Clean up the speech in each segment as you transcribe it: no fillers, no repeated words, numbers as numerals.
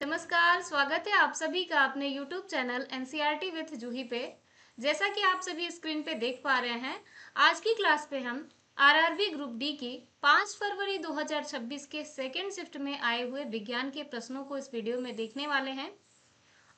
नमस्कार, स्वागत है आप सभी का अपने YouTube चैनल एनसीईआरटी विथ जूही पे। जैसा कि आप सभी स्क्रीन पे देख पा रहे हैं, आज की क्लास पे हम आरआरबी ग्रुप डी की 5 फरवरी 2026 के सेकेंड शिफ्ट में आए हुए विज्ञान के प्रश्नों को इस वीडियो में देखने वाले हैं।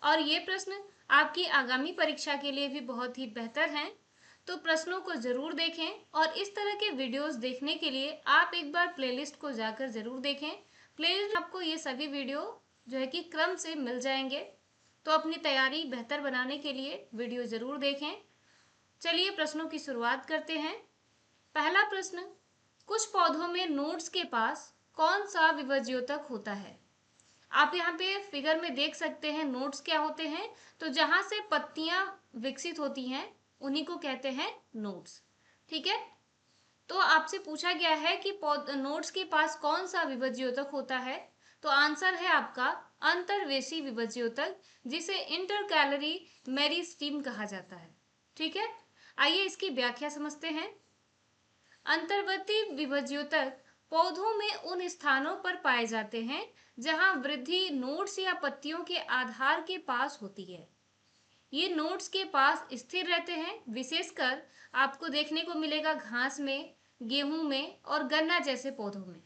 और ये प्रश्न आपकी आगामी परीक्षा के लिए भी बहुत ही बेहतर हैं, तो प्रश्नों को जरूर देखें। और इस तरह के वीडियोस देखने के लिए आप एक बार प्लेलिस्ट को जाकर जरूर देखें। प्लेलिस्ट में आपको ये सभी वीडियो जो है कि क्रम से मिल जाएंगे, तो अपनी तैयारी बेहतर बनाने के लिए वीडियो जरूर देखें। चलिए प्रश्नों की शुरुआत करते हैं। पहला प्रश्न, कुछ पौधों में नोड्स के पास कौन सा विभज्योतक होता है? आप यहाँ पे फिगर में देख सकते हैं नोड्स क्या होते हैं। तो जहां से पत्तियां विकसित होती हैं उन्हीं को कहते हैं नोड्स। ठीक है, तो आपसे पूछा गया है कि नोड्स के पास कौन सा विभज्योतक होता है। तो आंसर है आपका अंतर्वेशी विभज्योतक, जिसे इंटरकैलरी मेरिस्टीम कहा जाता है। ठीक है, आइए इसकी व्याख्या समझते हैं। अंतर्वर्ती विभज्योतक पौधों में उन स्थानों पर पाए जाते हैं जहां वृद्धि नोड्स या पत्तियों के आधार के पास होती है। ये नोड्स के पास स्थिर रहते हैं। विशेषकर आपको देखने को मिलेगा घास में, गेहूं में और गन्ना जैसे पौधों में।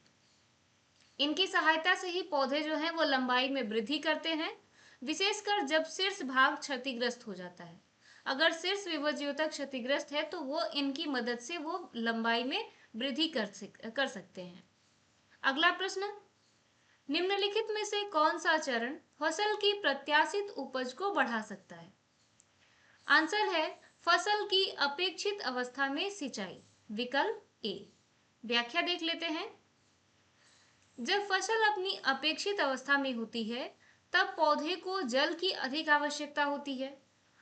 इनकी सहायता से ही पौधे जो हैं वो लंबाई में वृद्धि करते हैं, विशेषकर जब शीर्ष भाग क्षतिग्रस्त हो जाता है। अगर शीर्ष विभज्योतक क्षतिग्रस्त है तो वो इनकी मदद से वो लंबाई में वृद्धि कर सकते हैं। अगला प्रश्न, निम्नलिखित में से कौन सा चरण फसल की प्रत्याशित उपज को बढ़ा सकता है? आंसर है फसल की अपेक्षित अवस्था में सिंचाई, विकल्प ए। व्याख्या देख लेते हैं। जब फसल अपनी अपेक्षित अवस्था में होती है तब पौधे को जल की अधिक आवश्यकता होती है।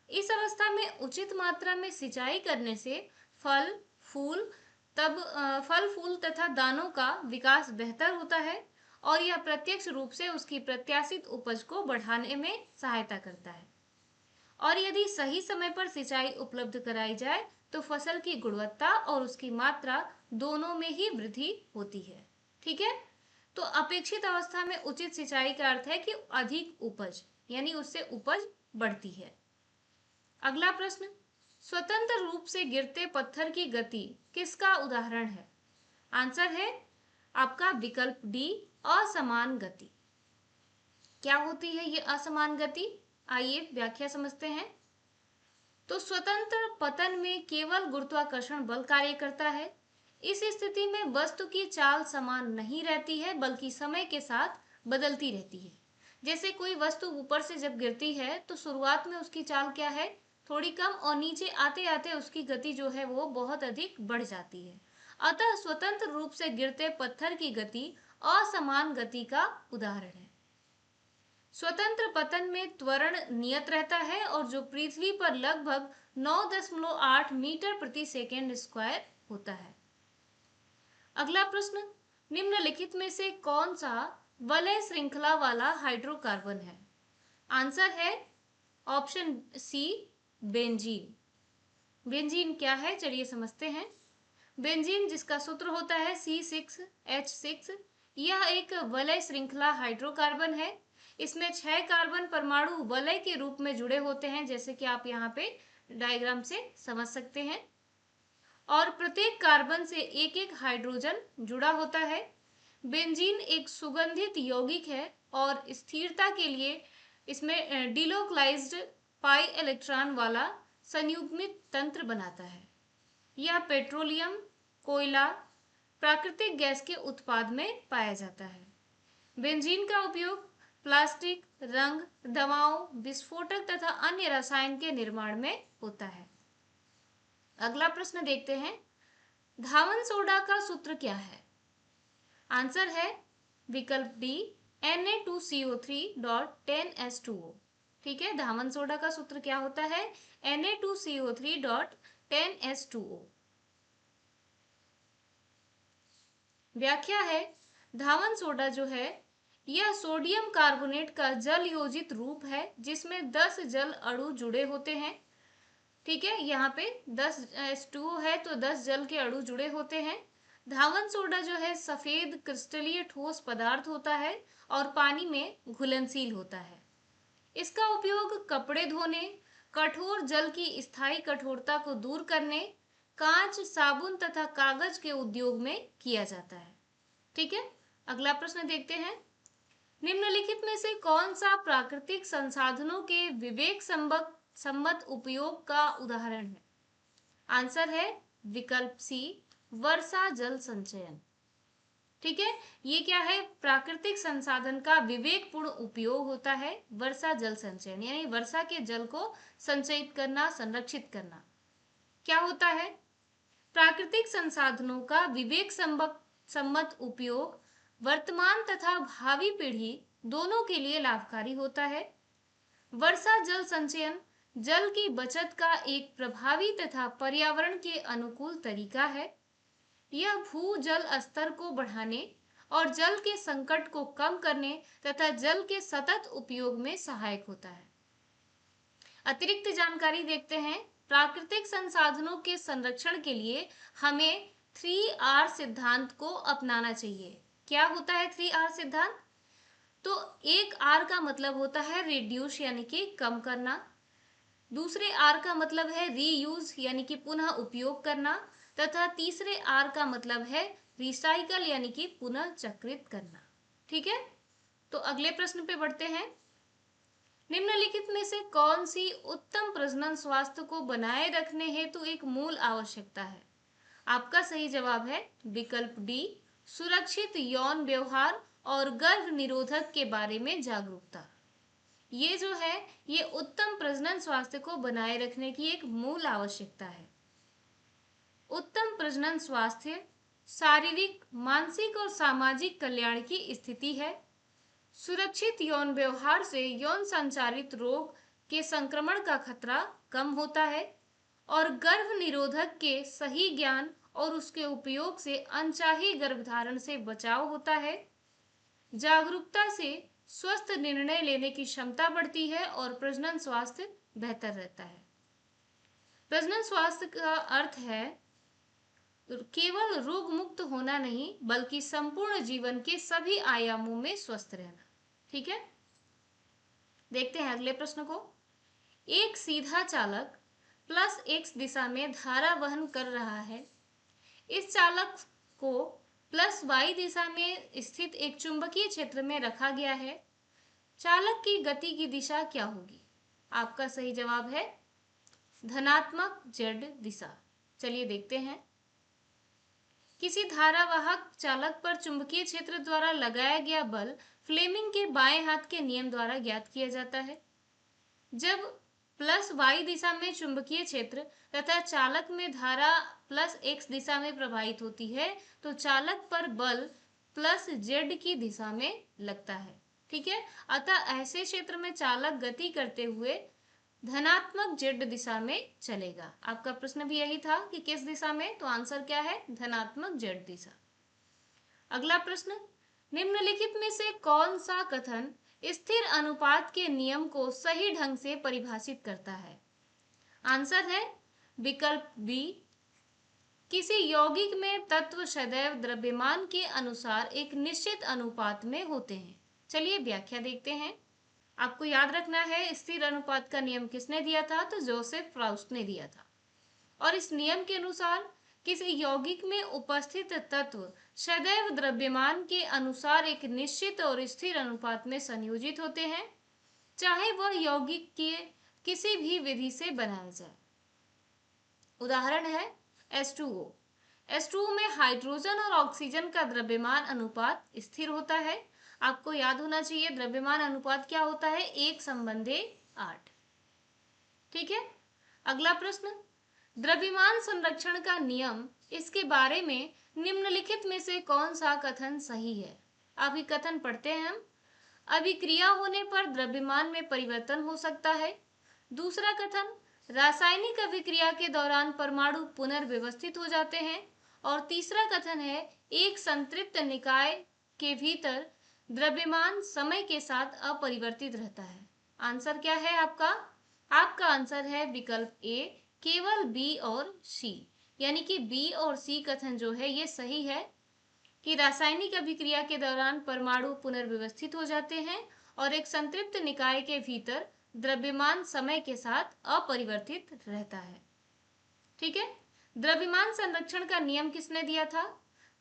इस अवस्था में उचित मात्रा में सिंचाई करने से फल फूल फल फूल तथा दानों का विकास बेहतर होता है और यह प्रत्यक्ष रूप से उसकी प्रत्याशित उपज को बढ़ाने में सहायता करता है। और यदि सही समय पर सिंचाई उपलब्ध कराई जाए तो फसल की गुणवत्ता और उसकी मात्रा दोनों में ही वृद्धि होती है। ठीक है, तो अपेक्षित अवस्था में उचित सिंचाई का अर्थ है कि अधिक उपज, यानी उससे उपज बढ़ती है। अगला प्रश्न, स्वतंत्र रूप से गिरते पत्थर की गति किसका उदाहरण है? आंसर है आपका विकल्प डी, असमान गति। क्या होती है ये असमान गति? आइए व्याख्या समझते हैं। तो स्वतंत्र पतन में केवल गुरुत्वाकर्षण बल कार्य करता है। इस स्थिति में वस्तु की चाल समान नहीं रहती है बल्कि समय के साथ बदलती रहती है। जैसे कोई वस्तु ऊपर से जब गिरती है तो शुरुआत में उसकी चाल क्या है, थोड़ी कम, और नीचे आते आते उसकी गति जो है वो बहुत अधिक बढ़ जाती है। अतः स्वतंत्र रूप से गिरते पत्थर की गति असमान गति का उदाहरण है। स्वतंत्र पतन में त्वरण नियत रहता है और जो पृथ्वी पर लगभग 9.8 मीटर प्रति सेकेंड स्क्वायर होता है। अगला प्रश्न, निम्नलिखित में से कौन सा वलय श्रृंखला वाला हाइड्रोकार्बन है? आंसर है ऑप्शन सी, बेंजीन। बेंजीन क्या है, चलिए समझते हैं। बेंजीन, जिसका सूत्र होता है C6H6, यह एक वलय श्रृंखला हाइड्रोकार्बन है। इसमें 6 कार्बन परमाणु वलय के रूप में जुड़े होते हैं, जैसे कि आप यहाँ पे डायग्राम से समझ सकते हैं। और प्रत्येक कार्बन से एक एक हाइड्रोजन जुड़ा होता है। बेंजीन एक सुगंधित यौगिक है और स्थिरता के लिए इसमें डिलोक्लाइज्ड पाई इलेक्ट्रॉन वाला संयुग्मित तंत्र बनाता है। यह पेट्रोलियम, कोयला, प्राकृतिक गैस के उत्पाद में पाया जाता है। बेंजीन का उपयोग प्लास्टिक, रंग, दवाओं, विस्फोटक तथा अन्य रसायन के निर्माण में होता है। अगला प्रश्न देखते हैं, धावन सोडा का सूत्र क्या है? आंसर है विकल्प डी, Na2CO3.10H2O। ठीक है, धावन सोडा का सूत्र क्या होता है? Na2CO3.10H2O। व्याख्या है, धावन सोडा जो है यह सोडियम कार्बोनेट का जल योजित रूप है जिसमें 10 जल अणु जुड़े होते हैं। ठीक है, यहाँ पे 10 H2O है तो 10 जल के अणु जुड़े होते हैं। धावन सोडा जो है सफेद क्रिस्टलीय ठोस पदार्थ होता है और पानी में घुलनशील होता है। इसका उपयोग कपड़े धोने, कठोर जल की स्थायी कठोरता को दूर करने, कांच, साबुन तथा कागज के उद्योग में किया जाता है। ठीक है, अगला प्रश्न देखते हैं। निम्नलिखित में से कौन सा प्राकृतिक संसाधनों के विवेक सम्मत उपयोग का उदाहरण है? आंसर है विकल्प सी, वर्षा जल संचयन। ठीक है, ये क्या है? प्राकृतिक संसाधन का विवेकपूर्ण उपयोग होता है वर्षा जल संचयन, यानी वर्षा के जल को संचयित करना, संरक्षित करना। क्या होता है? प्राकृतिक संसाधनों का विवेक सम्मत उपयोग वर्तमान तथा भावी पीढ़ी दोनों के लिए लाभकारी होता है। वर्षा जल संचयन जल की बचत का एक प्रभावी तथा पर्यावरण के अनुकूल तरीका है। यह भू जल स्तर को बढ़ाने और जल के संकट को कम करने तथा जल के सतत उपयोग में सहायक होता है। अतिरिक्त जानकारी देखते हैं। प्राकृतिक संसाधनों के संरक्षण के लिए हमें 3R सिद्धांत को अपनाना चाहिए। क्या होता है 3R सिद्धांत? तो एक R का मतलब होता है रिड्यूस यानी कि कम करना, दूसरे R का मतलब है रीयूज यानी कि पुनः उपयोग करना, तथा तीसरे R का मतलब है रिसाइकल यानी कि पुनः चक्रित करना। ठीक है, तो अगले प्रश्न पे बढ़ते हैं। निम्नलिखित में से कौन सी उत्तम प्रजनन स्वास्थ्य को बनाए रखने हेतु एक मूल आवश्यकता है? आपका सही जवाब है विकल्प डी, सुरक्षित यौन व्यवहार और गर्भ निरोधक के बारे में जागरूकता। ये जो है ये उत्तम प्रजनन स्वास्थ्य को बनाए रखने की एक मूल आवश्यकता है। उत्तम प्रजनन स्वास्थ्य शारीरिक, मानसिक और सामाजिक कल्याण की स्थिति है। सुरक्षित यौन व्यवहार से यौन संचारित रोग के संक्रमण का खतरा कम होता है और गर्भ निरोधक के सही ज्ञान और उसके उपयोग से अनचाही गर्भधारण से बचाव होता है। जागरूकता से स्वस्थ निर्णय लेने की क्षमता बढ़ती है और प्रजनन स्वास्थ्य बेहतर रहता है। प्रजनन स्वास्थ्य का अर्थ है केवल रोग मुक्त होना नहीं, बल्कि संपूर्ण जीवन के सभी आयामों में स्वस्थ रहना। ठीक है, देखते हैं अगले प्रश्न को। एक सीधा चालक प्लस x दिशा में धारा वहन कर रहा है। इस चालक को प्लस y दिशा में स्थित एक चुंबकीय क्षेत्र में रखा गया है। चालक की गति की दिशा क्या होगी? आपका सही जवाब है धनात्मक z दिशा। चलिए देखते हैं। किसी धारावाहक चालक पर चुंबकीय क्षेत्र द्वारा लगाया गया बल फ्लेमिंग के बाएं हाथ के नियम द्वारा ज्ञात किया जाता है। जब प्लस y दिशा में चुंबकीय क्षेत्र तथा चालक में धारा प्लस x दिशा में प्रवाहित होती है तो चालक पर बल प्लस z की दिशा में लगता है। ठीक है, अतः ऐसे क्षेत्र में चालक गति करते हुए धनात्मक z दिशा में चलेगा। आपका प्रश्न भी यही था कि किस दिशा में, तो आंसर क्या है धनात्मक z दिशा। अगला प्रश्न, निम्नलिखित में से कौन सा कथन स्थिर अनुपात के नियम को सही ढंग से परिभाषित करता है? आंसर है विकल्प बी, किसी यौगिक में तत्व सदैव द्रव्यमान के अनुसार एक निश्चित अनुपात में होते हैं। चलिए व्याख्या देखते हैं। आपको याद रखना है स्थिर अनुपात का नियम किसने दिया था? तो जोसेफ फ्राउस्ट ने दिया था। और इस नियम के अनुसार किसी यौगिक में उपस्थित तत्व सदैव द्रव्यमान के अनुसार एक निश्चित और स्थिर अनुपात में संयोजित होते हैं, चाहे वह यौगिक के किसी भी विधि से बनाया जाए। उदाहरण है H2O। H2O में हाइड्रोजन और ऑक्सीजन का द्रव्यमान अनुपात स्थिर होता है। आपको याद होना चाहिए द्रव्यमान अनुपात क्या होता है, 1:8। ठीक है, अगला प्रश्न, द्रव्यमान संरक्षण का नियम, इसके बारे में निम्नलिखित में से कौन सा कथन सही है? अभी कथन पढ़ते हैं हम। अभिक्रिया होने पर द्रव्यमान में परिवर्तन हो सकता है। दूसरा कथन, रासायनिक अभिक्रिया के दौरान परमाणु पुनर्व्यवस्थित हो जाते हैं। और तीसरा कथन है एक संतृप्त निकाय के भीतर द्रव्यमान समय के साथ अपरिवर्तित रहता है। आंसर क्या है आपका? आपका आंसर है विकल्प ए, केवल बी और सी, यानी कि बी और सी कथन जो है ये सही है कि रासायनिक अभिक्रिया के दौरान परमाणु पुनर्व्यवस्थित हो जाते हैं और एक संतृप्त निकाय के भीतर द्रव्यमान समय के साथ अपरिवर्तित रहता है। ठीक है। द्रव्यमान संरक्षण का नियम किसने दिया था?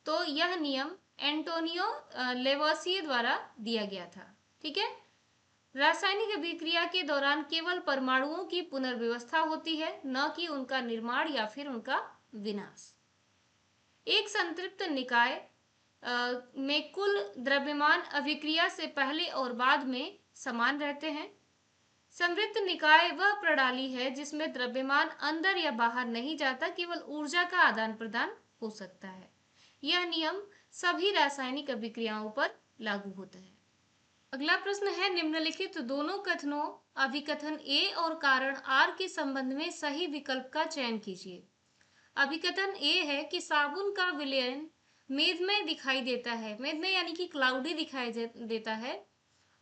तो यह नियम एंटोनियो लेवोसिए द्वारा दिया गया था। ठीक है। रासायनिक अभिक्रिया के दौरान केवल परमाणुओं की पुनर्व्यवस्था होती है, न कि उनका निर्माण या फिर उनका विनाश। एक संतृप्त निकाय में कुल द्रव्यमान अभिक्रिया से पहले और बाद में समान रहते हैं। संवृत्त निकाय वह प्रणाली है जिसमें द्रव्यमान अंदर या बाहर नहीं जाता, केवल ऊर्जा का आदान प्रदान हो सकता है। यह नियम सभी रासायनिक अभिक्रियाओं पर लागू होता है। अगला प्रश्न है, निम्नलिखित दोनों कथनों अभिकथन ए और कारण आर के संबंध में सही विकल्प का चयन कीजिए। अभिकथन ए है कि साबुन का विलयन मेघमय दिखाई देता है, मेघमय यानी कि क्लाउडी दिखाई देता है,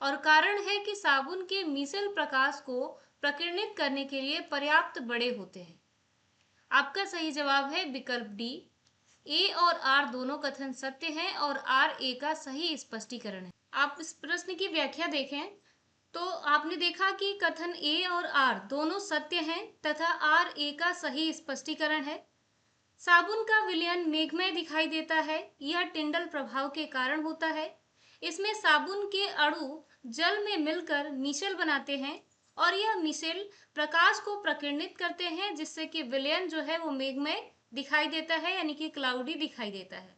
और कारण है कि साबुन के मिसल प्रकाश को प्रकीर्णित करने के लिए पर्याप्त बड़े होते हैं। आपका सही जवाब है विकल्प डी। ए और आर दोनों कथन सत्य हैं और आर ए का सही स्पष्टीकरण है। आप इस प्रश्न की व्याख्या देखें तो आपने देखा कि कथन ए और आर दोनों सत्य हैं तथा आर ए का सही स्पष्टीकरण है। साबुन का विलयन मेघमय दिखाई देता है, यह टिंडल प्रभाव के कारण होता है। इसमें साबुन के अणु जल में मिलकर मिशेल बनाते हैं और यह मिशेल प्रकाश को प्रकीर्णित करते हैं, जिससे कि विलयन जो है वो मेघमय दिखाई देता है, यानी कि क्लाउडी दिखाई देता है।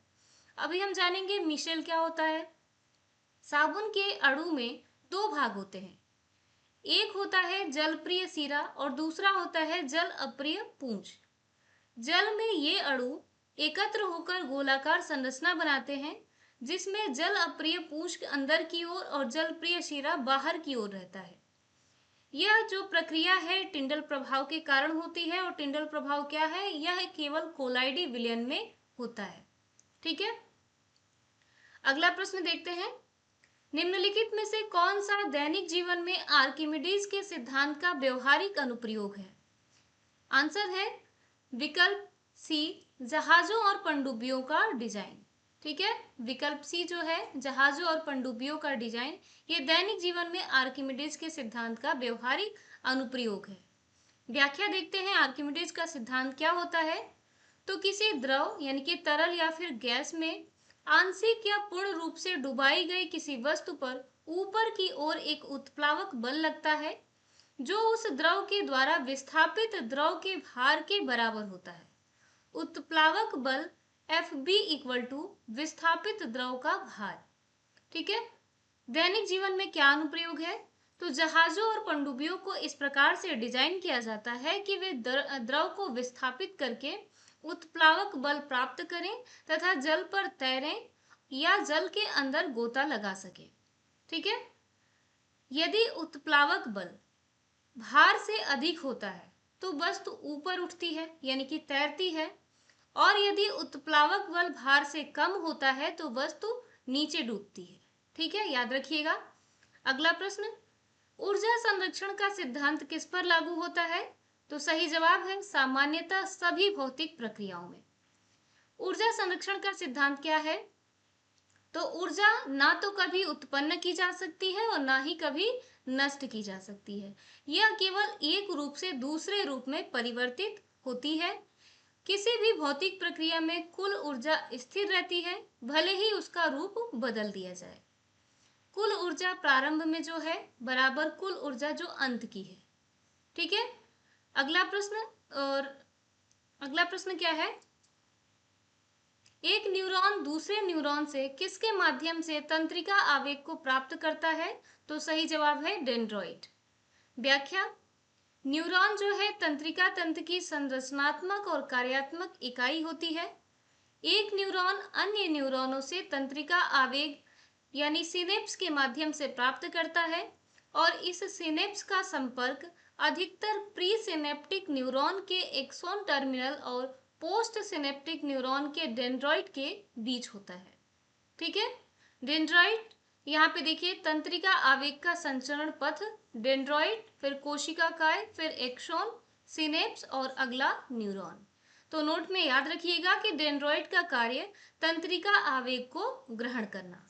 अभी हम जानेंगे मिशेल क्या होता है। साबुन के अणु में दो भाग होते हैं, एक होता है जलप्रिय सिरा और दूसरा होता है जल अप्रिय पूंछ। जल में ये अणु एकत्र होकर गोलाकार संरचना बनाते हैं, जिसमें जल अप्रिय पूंछ अंदर की ओर और जल प्रिय शिरा बाहर की ओर रहता है। यह जो प्रक्रिया है टिंडल प्रभाव के कारण होती है, और टिंडल प्रभाव क्या है? यह केवल कोलाइडी विलयन में होता है। ठीक है। अगला प्रश्न देखते हैं, निम्नलिखित में से कौन सा दैनिक जीवन में आर्किमिडीज के सिद्धांत का व्यवहारिक अनुप्रयोग है? आंसर है विकल्प सी, जहाजों और पनडुब्बियों का डिजाइन। ठीक है। विकल्प सी जो है जहाजों और पनडुब्बियों का डिजाइन, ये दैनिक जीवन में आर्किमिडीज के सिद्धांत का व्यवहारिक अनुप्रयोग है। व्याख्या देखते हैं, आर्किमिडीज का सिद्धांत क्या होता है। तो किसी द्रव यानी कि तरल या फिर गैस में आंशिक या पूर्ण रूप से डुबाई गई किसी वस्तु पर ऊपर की ओर एक उत्प्लावक बल लगता है, जो उस द्रव के द्वारा विस्थापित द्रव के भार के बराबर होता है। उत्प्लावक बल Fb इक्वल टू विस्थापित द्रव का भार। ठीक है। दैनिक जीवन में क्या अनुप्रयोग है? तो जहाजों और पनडुब्बियों को इस प्रकार से डिजाइन किया जाता है कि वे द्रव को विस्थापित करके उत्प्लावक बल प्राप्त करें तथा जल पर तैरें या जल के अंदर गोता लगा सके। ठीक है। यदि उत्प्लावक बल भार से अधिक होता है तो वस्तु ऊपर उठती है, यानी कि तैरती है, और यदि उत्प्लावक बल भार से कम होता है तो वस्तु नीचे डूबती है। ठीक है, याद रखिएगा। अगला प्रश्न, ऊर्जा संरक्षण का सिद्धांत किस पर लागू होता है? तो सही जवाब है सामान्यतः सभी भौतिक प्रक्रियाओं में। ऊर्जा संरक्षण का सिद्धांत क्या है? तो ऊर्जा ना तो कभी उत्पन्न की जा सकती है और ना ही कभी नष्ट की जा सकती है। यह केवल एक रूप से दूसरे रूप में परिवर्तित होती है। किसी भी भौतिक प्रक्रिया में कुल ऊर्जा स्थिर रहती है, भले ही उसका रूप बदल दिया जाए। कुल ऊर्जा प्रारंभ में जो है बराबर कुल ऊर्जा जो अंत की है। ठीक है। अगला प्रश्न क्या है? एक न्यूरॉन दूसरे न्यूरॉन से किसके माध्यम से तंत्रिका आवेग को प्राप्त करता है? तो सही जवाब है डेंड्रॉइट। व्याख्या, न्यूरॉन जो है तंत्रिका तंत्र की संरचनात्मक और कार्यात्मक इकाई होती है। एक न्यूरॉन अन्य न्यूरॉनों से तंत्रिका आवेग यानी सिनेप्स के माध्यम से प्राप्त करता है, और इस सिनेप्स का संपर्क अधिकतर प्री सिनेप्टिक न्यूरॉन के एक्सॉन टर्मिनल और पोस्ट सिनेप्टिक न्यूरॉन के डेंड्रॉइट के बीच होता है। ठीक है। डेंड्रॉइट, यहाँ पे देखिए तंत्रिका आवेग का संचरण पथ डेंड्रॉइट, फिर कोशिकाकाय, फिर एक्सॉन, सिनेप्स और अगला न्यूरॉन। तो नोट में याद रखिएगा कि डेंड्रॉइड का कार्य तंत्रिका आवेग को ग्रहण करना।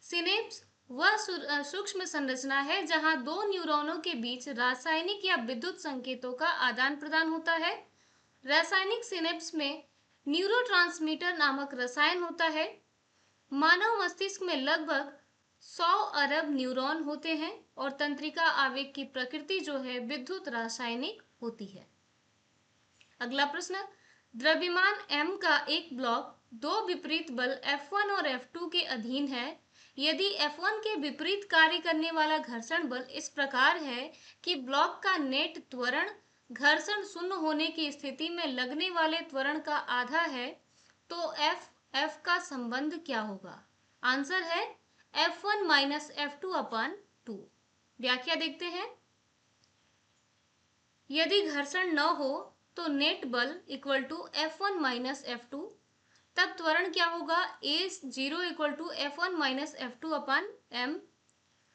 सिनेप्स वह सूक्ष्म संरचना है जहां दो न्यूरॉनों के बीच रासायनिक या विद्युत संकेतों का आदान प्रदान होता है। रासायनिक सिनेप्स में न्यूरोट्रांसमीटर नामक रसायन होता है। मानव मस्तिष्क में लगभग 100 अरब न्यूरॉन होते हैं और तंत्रिका आवेग की प्रकृति जो है विद्युत रासायनिक होती है। अगला प्रश्न, द्रव्यमान m का एक ब्लॉक दो विपरीत बल F1 और F2 के अधीन है। यदि F1 के विपरीत कार्य करने वाला घर्षण बल इस प्रकार है कि ब्लॉक का नेट त्वरण घर्षण शून्य होने की स्थिति में लगने वाले त्वरण का आधा है, तो F का संबंध क्या होगा? आंसर है F1 माइनस F2 अपान 2। व्याख्या देखते हैं। यदि घर्षण न हो तो नेट बल equal to F1 minus F2, तब त्वरण क्या होगा? A0 equal to F1 minus F2 upon m।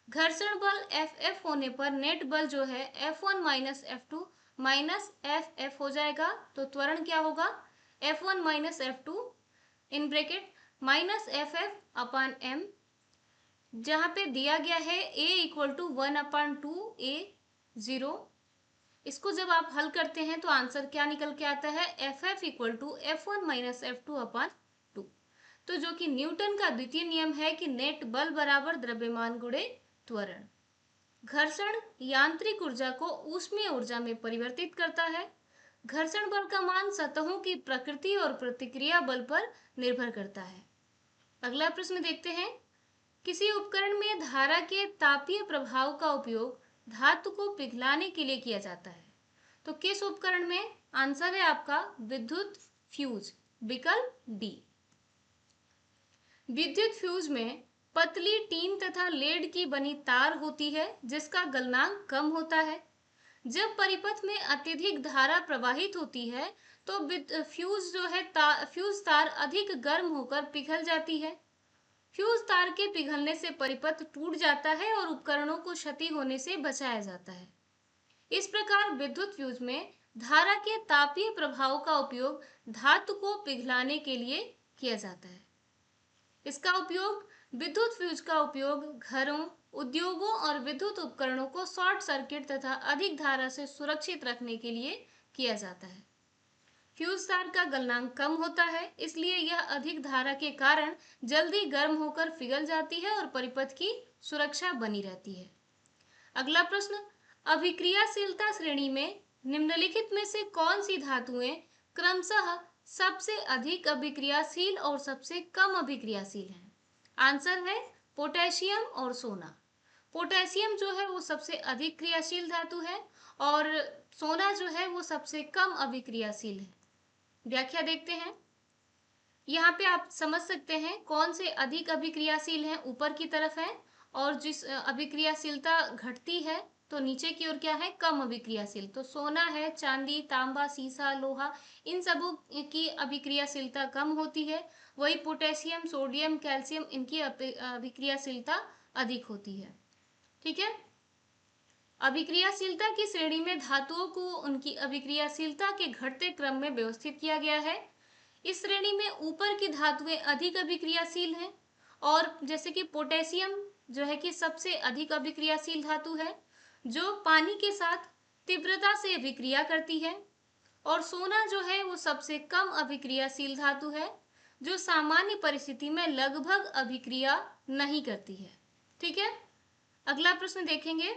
घर्षण बल Ff होने पर नेट बल जो है F1 minus F2 minus Ff हो जाएगा, तो त्वरण क्या होगा? F1 minus F2 in bracket minus Ff upon m, जहां पे दिया गया है A equal to 1 upon 2 A0। इसको जब आप हल करते हैं तो आंसर क्या निकल के आता है? Ff equal to F1 minus F2 upon 2। तो जो कि न्यूटन का द्वितीय नियम है कि नेट बल बराबर द्रव्यमान गुणे त्वरण। घर्षण यांत्रिक ऊर्जा को ऊष्मीय ऊर्जा में परिवर्तित करता है। घर्षण बल का मान सतहों की प्रकृति और प्रतिक्रिया बल पर निर्भर करता है। अगला प्रश्न देखते हैं। किसी उपकरण में धारा के तापीय प्रभाव का उपयोग धातु को पिघलाने के लिए किया जाता है, तो किस उपकरण में? आंसर है आपका विद्युत फ्यूज, विकल्प डी। विद्युत फ्यूज में पतली टीन तथा लेड की बनी तार होती है जिसका गलनांक कम होता है। जब परिपथ में अत्यधिक धारा प्रवाहित होती है तो फ्यूज जो है फ्यूज तार अधिक गर्म होकर पिघल जाती है। फ्यूज तार के पिघलने से परिपथ टूट जाता है और उपकरणों को क्षति होने से बचाया जाता है। इस प्रकार विद्युत फ्यूज में धारा के तापीय प्रभाव का उपयोग धातु को पिघलाने के लिए किया जाता है। इसका उपयोग विद्युत फ्यूज का उपयोग घरों, उद्योगों और विद्युत उपकरणों को शॉर्ट सर्किट तथा अधिक धारा से सुरक्षित रखने के लिए किया जाता है। फ्यूज तार का गलनांक कम होता है, इसलिए यह अधिक धारा के कारण जल्दी गर्म होकर पिघल जाती है और परिपथ की सुरक्षा बनी रहती है। अगला प्रश्न, अभिक्रियाशीलता श्रेणी में निम्नलिखित में से कौन सी धातुएं क्रमशः सबसे अधिक अभिक्रियाशील और सबसे कम अभिक्रियाशील हैं? आंसर है पोटेशियम और सोना। पोटेशियम जो है वो सबसे अधिक क्रियाशील धातु है और सोना जो है वो सबसे कम अभिक्रियाशील है। व्याख्या देखते हैं। यहाँ पे आप समझ सकते हैं कौन से अधिक अभिक्रियाशील हैं, ऊपर की तरफ है, और जिस अभिक्रियाशीलता घटती है तो नीचे की ओर क्या है? कम अभिक्रियाशील। तो सोना है, चांदी, तांबा, सीसा, लोहा, इन सबों की अभिक्रियाशीलता कम होती है। वही पोटेशियम, सोडियम, कैल्शियम, इनकी अभिक्रियाशीलता अधिक होती है। ठीक है। अभिक्रियाशीलता की श्रेणी में धातुओं को उनकी अभिक्रियाशीलता के घटते क्रम में व्यवस्थित किया गया है। इस श्रेणी में ऊपर की धातुएं अधिक अभिक्रियाशील हैं, और जैसे कि पोटेशियम जो है कि सबसे अधिक अभिक्रियाशील धातु है जो पानी के साथ तीव्रता से अभिक्रिया करती है, और सोना जो है वो सबसे कम अभिक्रियाशील धातु है जो सामान्य परिस्थिति में लगभग अभिक्रिया नहीं करती है। ठीक है। अगला प्रश्न देखेंगे।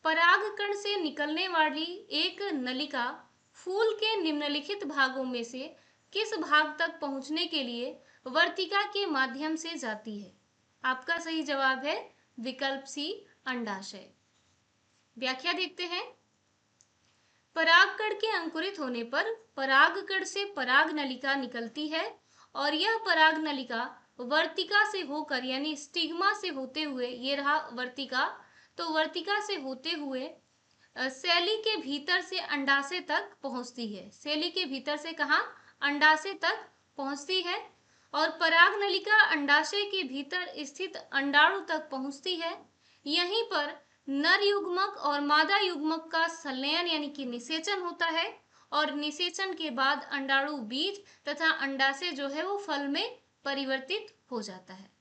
परागकण से निकलने वाली एक नलिका फूल के निम्नलिखित भागों में से किस भाग तक पहुंचने के लिए वर्तिका के माध्यम से जाती है? आपका सही जवाब है विकल्प सी, अंडाशय। व्याख्या देखते हैं। परागकण के अंकुरित होने पर परागकण से पराग नलिका निकलती है और यह पराग नलिका वर्तिका से होकर यानी स्टिग्मा से होते हुए, ये रहा वर्तिका, तो वर्तिका से होते हुए शैली के भीतर से अंडाशय तक पहुंचती है। शैली के भीतर से कहाँ? अंडाशय तक पहुंचती है, और पराग नलिका अंडाशय के भीतर स्थित अंडाणु तक पहुंचती है। यहीं पर नर युग्मक और मादा युग्मक का संलयन यानी कि निषेचन होता है और निषेचन के बाद अंडाणु बीज तथा अंडाशय जो है वो फल में परिवर्तित हो जाता है।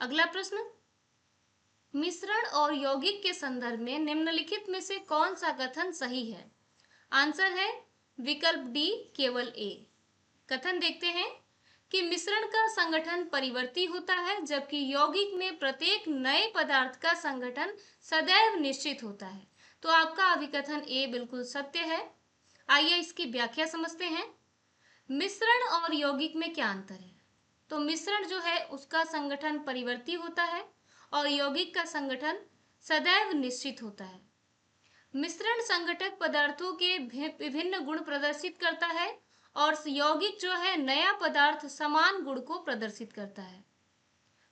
अगला प्रश्न, मिश्रण और यौगिक के संदर्भ में निम्नलिखित में से कौन सा कथन सही है? आंसर है विकल्प डी, केवल ए। कथन देखते हैं कि मिश्रण का संगठन परिवर्ती होता है, जबकि यौगिक में प्रत्येक नए पदार्थ का संगठन सदैव निश्चित होता है। तो आपका अभिकथन ए बिल्कुल सत्य है। आइए इसकी व्याख्या समझते हैं। मिश्रण और यौगिक में क्या अंतर है? तो मिश्रण जो है उसका संगठन परिवर्ती होता है और यौगिक का संगठन सदैव निश्चित होता है। मिश्रण संघटक पदार्थों के विभिन्न गुण प्रदर्शित करता है और यौगिक जो है नया पदार्थ समान गुण को प्रदर्शित करता है।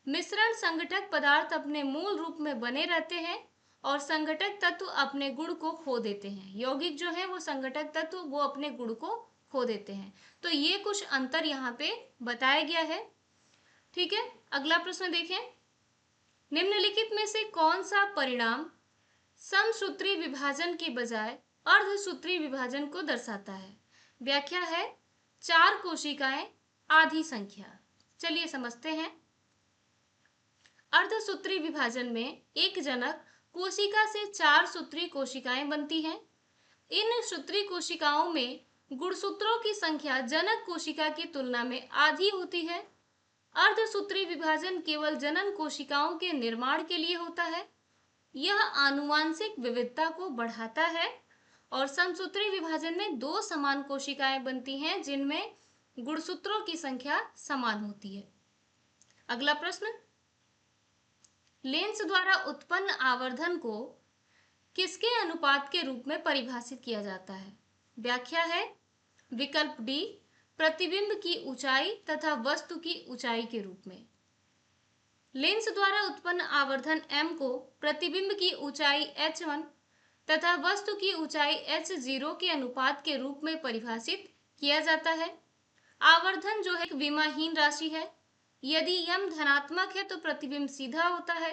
मिश्रण संघटक पदार्थ अपने मूल रूप में बने रहते हैं और संघटक तत्व अपने गुण को खो देते हैं। यौगिक जो है वो संघटक तत्व वो अपने गुण को खो देते हैं। तो ये कुछ अंतर यहाँ पे बताया गया है। ठीक है, अगला प्रश्न देखें। निम्नलिखित में से कौन सा परिणाम समसूत्री विभाजन के बजाय अर्धसूत्री विभाजन को दर्शाता है? व्याख्या है 4 कोशिकाएं आधी संख्या। चलिए समझते हैं। अर्धसूत्री विभाजन में एक जनक कोशिका से 4 सूत्री कोशिकाएं बनती हैं। इन सूत्री कोशिकाओं में गुणसूत्रों की संख्या जनक कोशिका की तुलना में आधी होती है। अर्धसूत्री विभाजन केवल जनन कोशिकाओं के निर्माण के लिए होता है। यह आनुवांशिक विविधता को बढ़ाता है और समसूत्री विभाजन में 2 समान कोशिकाएं बनती हैं जिनमें गुणसूत्रों की संख्या समान होती है। अगला प्रश्न, लेंस द्वारा उत्पन्न आवर्धन को किसके अनुपात के रूप में परिभाषित किया जाता है? व्याख्या है विकल्प डी, प्रतिबिंब की ऊंचाई तथा वस्तु की ऊंचाई के रूप में। लेंस द्वारा उत्पन्न आवर्धन m को प्रतिबिंब की ऊंचाई h1 तथा वस्तु की ऊंचाई h0 के अनुपात के रूप में परिभाषित किया जाता है। आवर्धन जो है एक विमाहीन राशि है। यदि m धनात्मक है तो प्रतिबिंब सीधा होता है,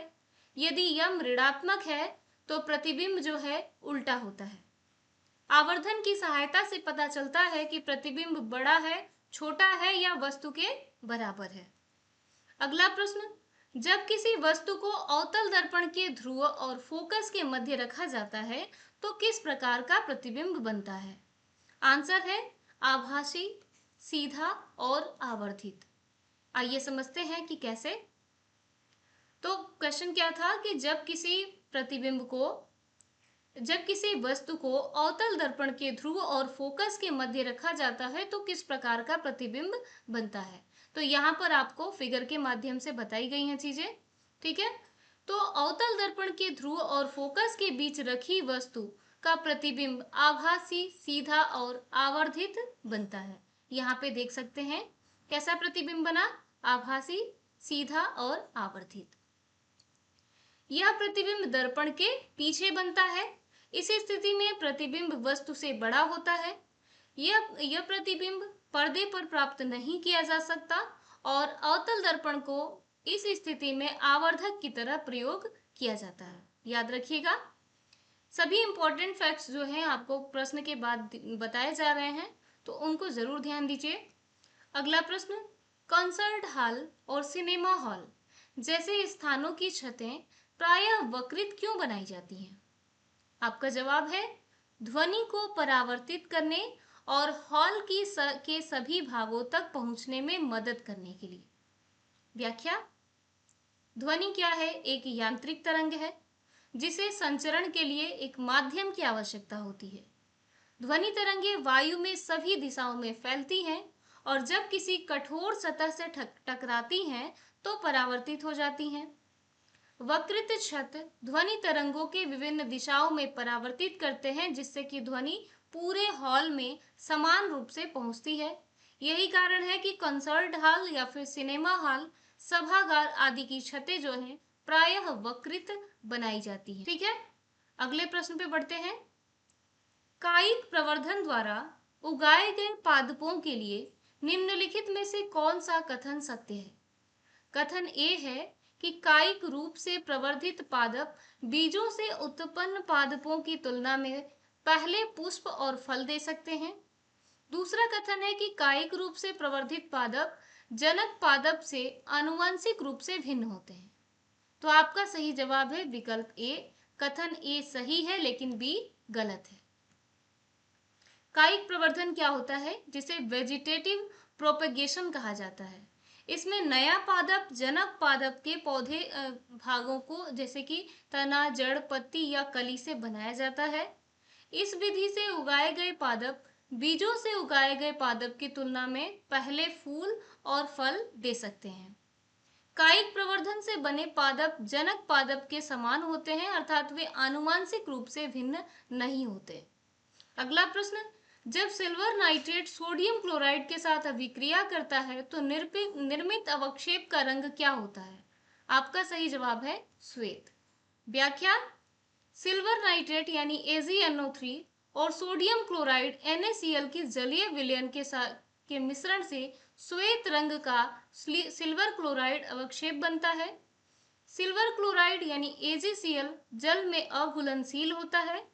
यदि m ऋणात्मक है तो प्रतिबिंब जो है उल्टा होता है। आवर्धन की सहायता से पता चलता है कि प्रतिबिंब बड़ा है, छोटा है या वस्तु के बराबर है। अगला प्रश्न, जब किसी वस्तु को अवतल दर्पण के ध्रुव और फोकस के मध्य रखा जाता है तो किस प्रकार का प्रतिबिंब बनता है? आंसर है आभासी, सीधा और आवर्धित। आइए समझते हैं कि कैसे। तो क्वेश्चन क्या था कि जब किसी वस्तु को अवतल दर्पण के ध्रुव और फोकस के मध्य रखा जाता है तो किस प्रकार का प्रतिबिंब बनता है। तो यहाँ पर आपको फिगर के माध्यम से बताई गई हैं चीजें। ठीक है, तो अवतल दर्पण के ध्रुव और फोकस के बीच रखी वस्तु का प्रतिबिंब आभासी, सीधा और आवर्धित बनता है। यहाँ पे देख सकते हैं कैसा प्रतिबिंब बना, आभासी, सीधा और आवर्धित। यह प्रतिबिंब दर्पण के पीछे बनता है। इस स्थिति में प्रतिबिंब वस्तु से बड़ा होता है। यह प्रतिबिंब पर्दे पर प्राप्त नहीं किया जा सकता और अवतल दर्पण को इस स्थिति में आवर्धक की तरह प्रयोग किया जाता है। याद रखिएगा, सभी इंपॉर्टेंट फैक्ट्स जो हैं आपको प्रश्न के बाद बताए जा रहे हैं, तो उनको जरूर ध्यान दीजिए। अगला प्रश्न, कॉन्सर्ट हॉल और सिनेमा हॉल जैसे स्थानों की छतें प्रायः वक्रित क्यों बनाई जाती हैं? आपका जवाब है ध्वनि को परावर्तित करने और हॉल के सभी भागों तक पहुंचने में मदद करने के लिए। व्याख्या, ध्वनि क्या है? एक यांत्रिक तरंग है जिसे संचरण के लिए एक माध्यम की आवश्यकता होती है। ध्वनि तरंगें वायु में सभी दिशाओं में फैलती हैं और जब किसी कठोर सतह से टकराती हैं तो परावर्तित हो जाती हैं। वक्रित छत ध्वनि तरंगों के विभिन्न दिशाओं में परावर्तित करते हैं जिससे कि ध्वनि पूरे हॉल में समान रूप से पहुंचती है। यही कारण है कि कंसर्ट हॉल या फिर सिनेमा हॉल, सभागार आदि की छतें जो हैं प्रायः वक्रित बनाई जाती हैं। ठीक है, अगले प्रश्न पे बढ़ते हैं। कायिक प्रवर्धन द्वारा उगाए गए पादपों के लिए निम्नलिखित में से कौन सा कथन सत्य है? कथन ए है कि कायिक रूप से प्रवर्धित पादप बीजों से उत्पन्न पादपों की तुलना में पहले पुष्प और फल दे सकते हैं। दूसरा कथन है कि कायिक रूप से प्रवर्धित पादप जनक पादप से आनुवंशिक रूप से भिन्न होते हैं। तो आपका सही जवाब है विकल्प ए। कथन ए सही है लेकिन बी गलत है। कायिक प्रवर्धन क्या होता है, जिसे वेजिटेटिव प्रोपेगेशन कहा जाता है। इसमें नया पादप जनक पादप के पौधे भागों को जैसे कि तना, जड़, पत्ती या कली से बनाया जाता है। इस विधि से उगाए गए पादप बीजों से उगाए गए पादप की तुलना में पहले फूल और फल दे सकते हैं। कायिक प्रवर्धन से बने पादप जनक पादप के समान होते हैं, अर्थात वे आनुवंशिक रूप से भिन्न नहीं होते। अगला प्रश्न, जब सिल्वर नाइट्रेट सोडियम क्लोराइड के साथ अभिक्रिया करता है तो निर्मित अवक्षेप का रंग क्या होता है? आपका सही जवाब है श्वेत। व्याख्या, सिल्वर नाइट्रेट यानी AgNO3 और सोडियम क्लोराइड NaCl की जलीय विलयन के मिश्रण से श्वेत रंग का सिल्वर क्लोराइड अवक्षेप बनता है। सिल्वर क्लोराइड यानी AgCl जल में अघुलनशील होता है।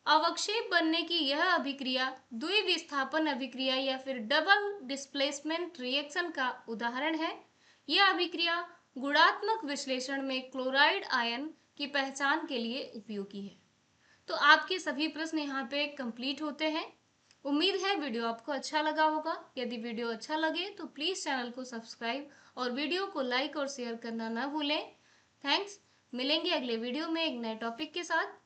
अवक्षेप बनने की यह अभिक्रिया द्विविस्थापन अभिक्रिया या फिर डबल डिस्प्लेसमेंट रिएक्शन का उदाहरण है। यह अभिक्रिया गुणात्मक विश्लेषण में क्लोराइड आयन की पहचान के लिए उपयोगी है। तो आपके सभी प्रश्न यहाँ पे कंप्लीट होते हैं। उम्मीद है वीडियो आपको अच्छा लगा होगा। यदि वीडियो अच्छा लगे तो प्लीज़ चैनल को सब्सक्राइब और वीडियो को लाइक और शेयर करना न भूलें। थैंक्स। मिलेंगे अगले वीडियो में एक नए टॉपिक के साथ।